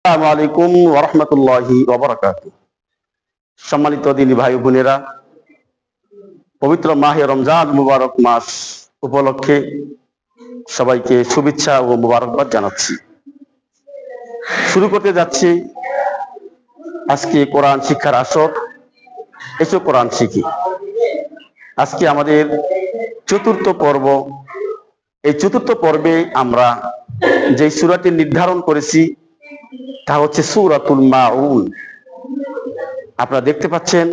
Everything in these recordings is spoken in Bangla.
আসসালামু আলাইকুম ওয়া রাহমাতুল্লাহি ওয়া বারাকাতুহু। সম্মানিত দিনী ভাই ও বোনেরা, পবিত্র মাহে রমজান মুবারক মাস উপলক্ষে সবাইকে শুভেচ্ছা ও মুবারকবাদ জানাচ্ছি। শুরু করতে যাচ্ছি আজকে কোরআন শিক্ষার আসর। এসো কোরআন শিখি। আজকে আমাদের চতুর্থ পর্ব। এই চতুর্থ পর্বে আমরা যে সূরাটি নির্ধারণ করেছি তা হচ্ছে সূরাতুল মাউন। আপনারা দেখতে পাচ্ছেন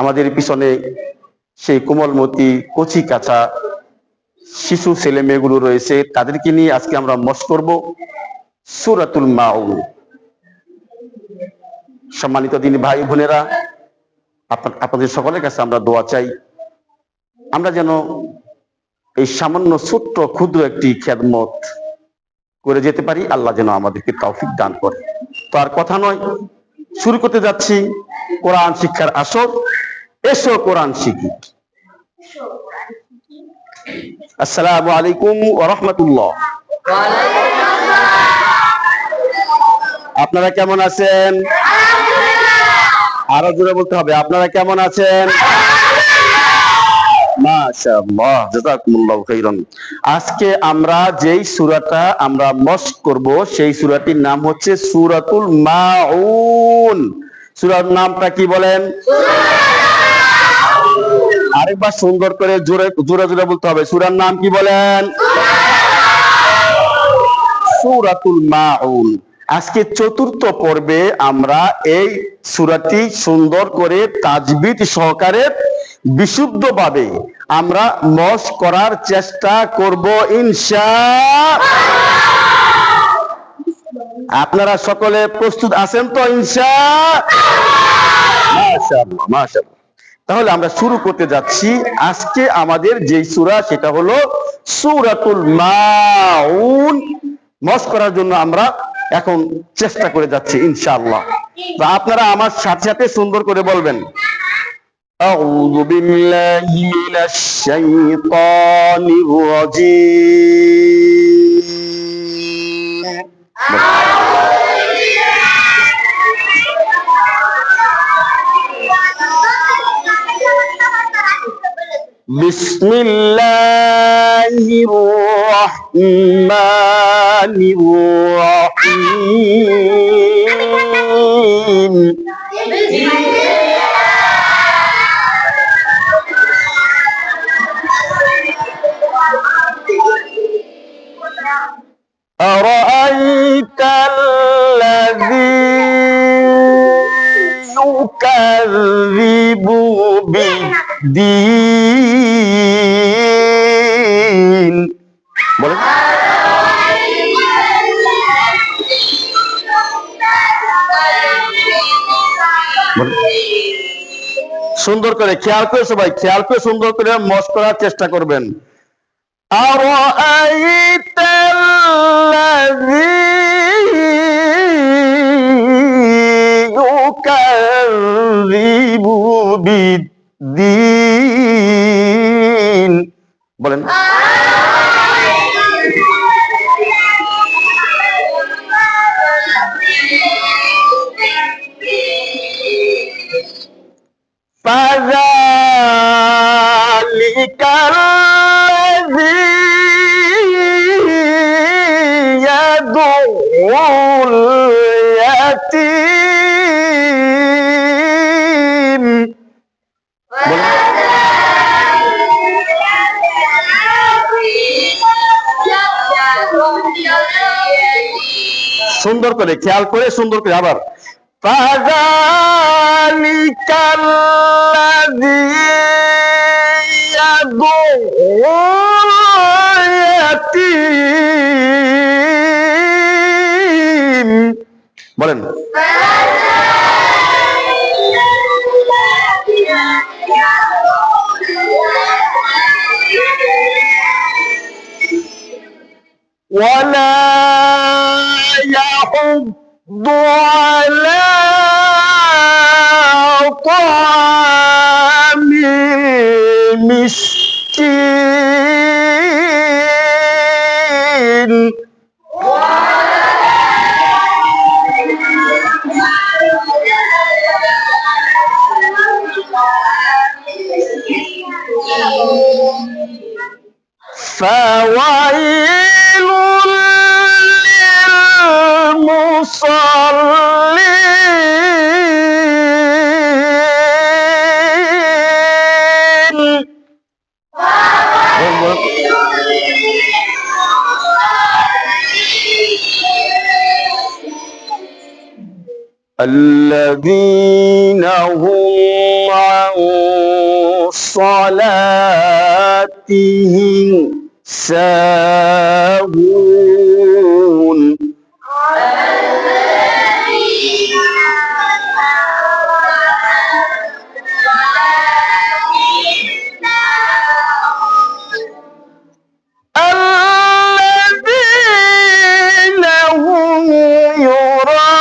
আমাদের পিছনে সেই কোমলমতি কচি কাঁচা শিশু ছেলে মেয়েগুলো রয়েছে, তাদেরকে নিয়ে আজকে আমরা মশ করব সূরাতুল মাউন। সম্মানিত দিনী ভাই বোনেরা, আপনাদের সকলের কাছে আমরা দোয়া চাই, আমরা যেন এই সামান্য ছোট্ট ক্ষুদ্র একটি খেদমত করে যেতে পারি। আল্লাহ যেন আমাদেরকে তৌফিক দান করে। তো আর কথা নয়, শুরু করতে যাচ্ছি কোরআন শিক্ষার আসর। এসো কোরআন শিখি। আসসালামু আলাইকুম ওয়া রাহমাতুল্লাহ। আপনারা কেমন আছেন? আরো জোরে বলতে হবে, আপনারা কেমন আছেন? মাশাআল্লাহ, জাযাকুমুল্লাহু খাইরান। আজকে আমরা যেই সূরাটা আমরা মস্ক করব সেই সূরাটির নাম হচ্ছে সূরাতুল মাউন। সূরার নামটা কি বলেন? আরেকবার সুন্দর করে জোরে জোরে জোরে বলতে হবে, সূরার নাম কি বলেন? সূরাতুল মাউন। আজকে চতুর্থ পর্বে আমরা এই সূরাটি সুন্দর করে তাজবিদ সহকারে বিশুদ্ধভাবে আমরা মশ করার চেষ্টা করব ইনশাআল্লাহ। আপনারা সকলে প্রস্তুত আছেন তো? ইনশাআল্লাহ। মাশাআল্লাহ মাশাআল্লাহ। তাহলে আমরা শুরু করতে যাচ্ছি। আজকে আমাদের যে সূরা সেটা হলো সূরাতুল মাউন। মশ করার জন্য আমরা এখন চেষ্টা করে যাচ্ছি ইনশাআল্লাহ। তো আপনারা আমার সাথে সাথে সুন্দর করে বলবেন, আউযু বিল্লাহি মিনাশ শাইতানির রাজীম। বিসমিল্লাহির রাহমানির রাহিম। أرأيت الذي يكذب بالدين বলেন। সুন্দর করে খেয়াল করে, সবাই খেয়াল করে সুন্দর করে মশ করার চেষ্টা করবেন। أرأيت الذي يكذب بالدين বলেন। فذلك الذي يدعو اليتيم সুন্দর করে খেয়াল করে সুন্দর করে আবার। فذلك الذي يدعو اليتيم বলেন। ولا يحض على طعام المسكين فويل للمصلين. الذين هم عن صلاتهم ساهون. الذين هم يراءون.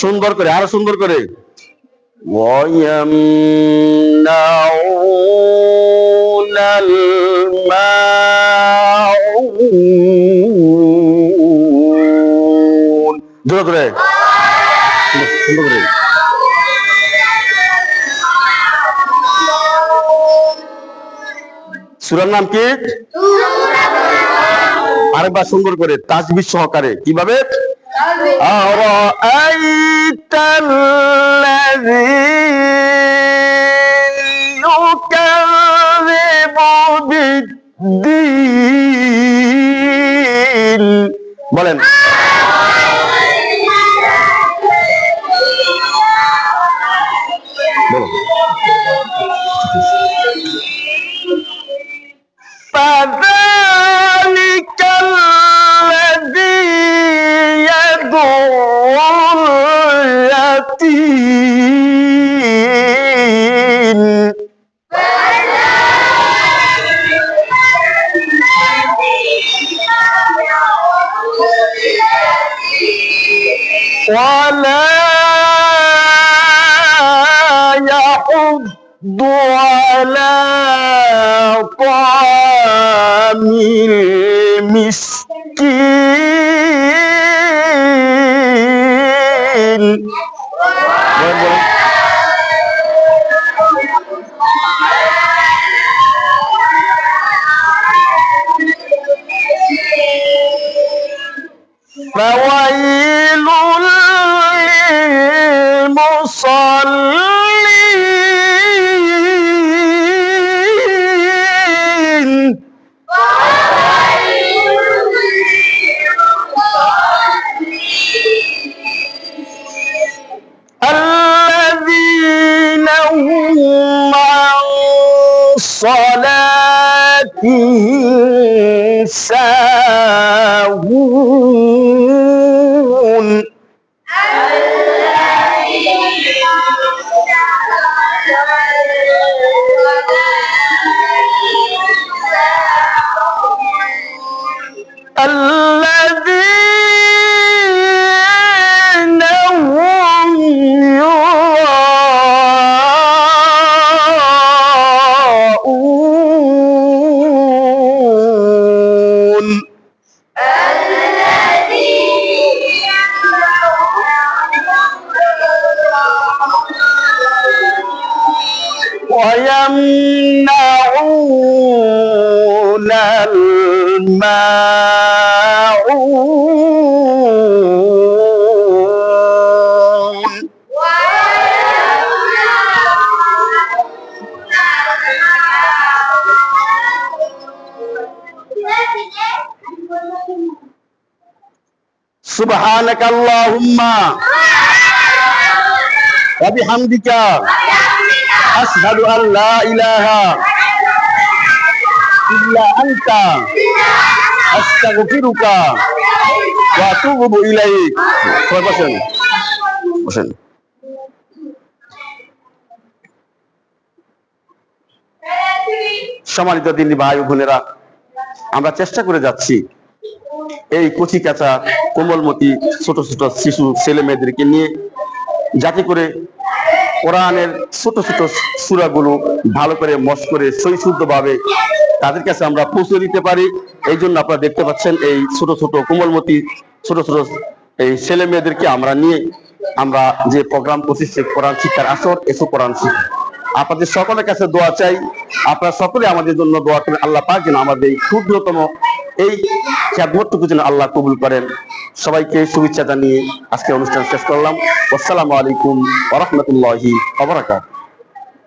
সুন্দর করে, আরো সুন্দর করে। ويمنعون الماعون. জোরে জোরে, সুন্দর করে। সূরার নাম কি? আরেকবার সুন্দর করে তাসবিহ সহকারে, কিভাবে? أرأيت الذي يكذب بالدين বলেন। فذلك الذي يدعو اليتيم ولا يحض على طعام المسكين. فويل للمصلين. الذين هم عن صلاتهم ساهون. الذين هم يراءون. ويمنعون الماعون. سبحانك اللهم وبحمدك أشهد أن لا إله إلا أنت أستغفرك وأتوب إليك. বসেন বসেন। সম্মানিত দিনী ভাই ও বোনেরা, আমরা চেষ্টা করে যাচ্ছি এই কচি কাঁচা কোমলমতি ছোট ছোট শিশু ছেলে মেয়েদেরকে নিয়ে, যাতে করে কোরআনের ছোট ছোট সূরাগুলো ভালো করে মশ করে সহিশুদ্ধভাবে তাদের কাছে আমরা পৌঁছে দিতে পারি। এই জন্য আপনারা দেখতে পাচ্ছেন এই ছোট ছোট কোমলমতি ছোট ছোট এই ছেলে মেয়েদেরকে আমরা নিয়ে আমরা যে প্রোগ্রাম করছি সে কোরআন শিক্ষার আসর এসো কোরআন শিক্ষা। আপনাদের সকলের কাছে দোয়া চাই, আপনারা সকলে আমাদের জন্য দোয়া করেন। আল্লাহ পাক যেন আমাদের এই ক্ষুদ্রতম এই খেদমতটুকু যেন আল্লাহ কবুল করেন। সবাইকে শুভেচ্ছা জানিয়ে আজকে অনুষ্ঠান শেষ করলাম। আসসালামু আলাইকুম ওয়া রাহমাতুল্লাহি ওয়া বারাকাতুহু।